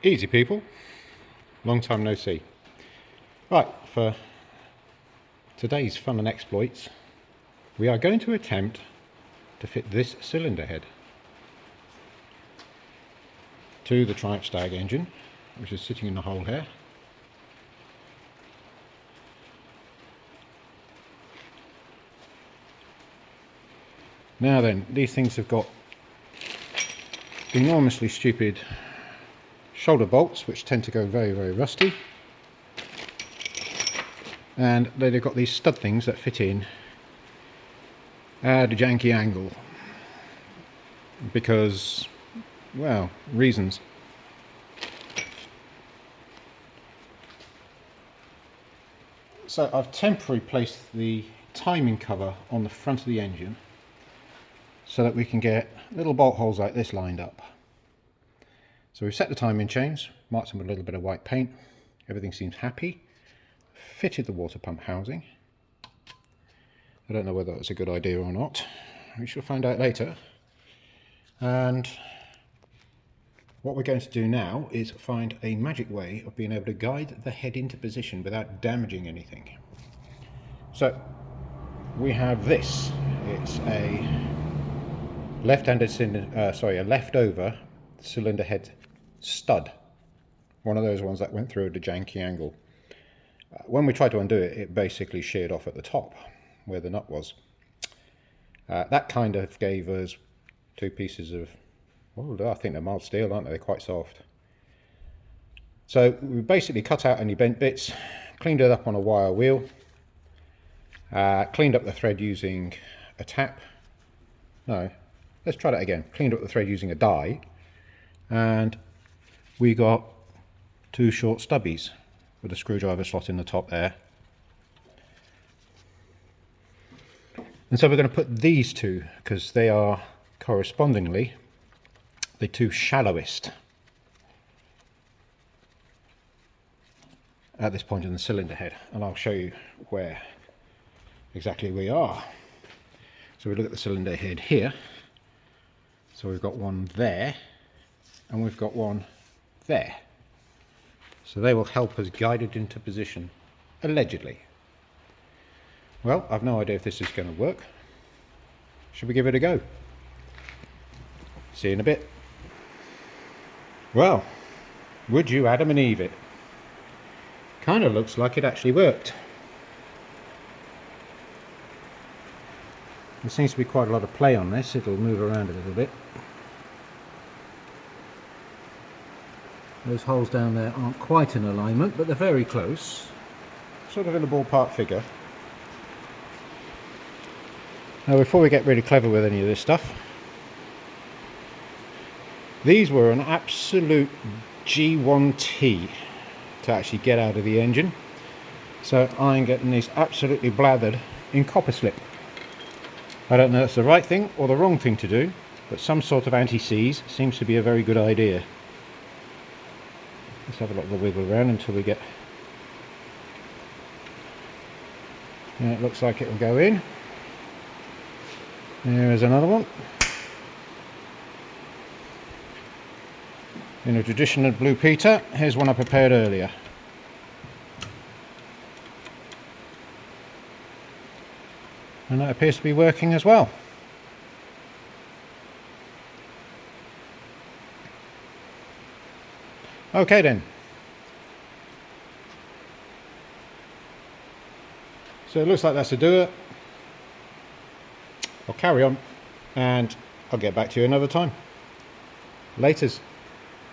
Easy people, long time no see. Right, for today's fun and exploits, we are going to attempt to fit this cylinder head to the Triumph Stag engine, which is sitting in the hole here. Now then, these things have got enormously stupid shoulder bolts which tend to go very, very rusty, and they've got these stud things that fit in at a janky angle because, well, reasons. So I've temporarily placed the timing cover on the front of the engine so that we can get little bolt holes like this lined up. So we've set the timing chains, marked them with a little bit of white paint, everything seems happy, fitted the water pump housing. I don't know whether that's a good idea or not, we shall find out later. And what we're going to do now is find a magic way of being able to guide the head into position without damaging anything. So we have this, it's a left-handed cylinder, a leftover cylinder head stud, one of those ones that went through at a janky angle. When we tried to undo it, it basically sheared off at the top where the nut was. That kind of gave us two pieces of, well, I think they're mild steel, aren't they? They're quite soft. So we basically cut out any bent bits, cleaned it up on a wire wheel, cleaned up the thread using a tap. No, let's try that again. Cleaned up the thread using a die, and we got two short stubbies with a screwdriver slot in the top there. And so we're going to put these two, because they are correspondingly the two shallowest at this point in the cylinder head, and I'll show you where exactly we are. So we look at the cylinder head here, so we've got one there and we've got one there, so they will help us guide it into position, allegedly. Well, I've no idea if this is going to work. Should we give it a go? See you in a bit. Well, would you Adam and Eve it? Kind of looks like it actually worked. There seems to be quite a lot of play on this, it'll move around a little bit. Those holes down there aren't quite in alignment, but they're very close. Sort of in a ballpark figure. Now, before we get really clever with any of this stuff, these were an absolute G1T to actually get out of the engine. So I'm getting these absolutely blathered in copper slip. I don't know if that's the right thing or the wrong thing to do, but some sort of anti-seize seems to be a very good idea. Let's have a little wiggle around until we get... Yeah, it looks like it will go in. There is another one. In a tradition of Blue Peter, here's one I prepared earlier. And that appears to be working as well. Okay then. So it looks like that's a do it. I'll carry on and I'll get back to you another time. Laters.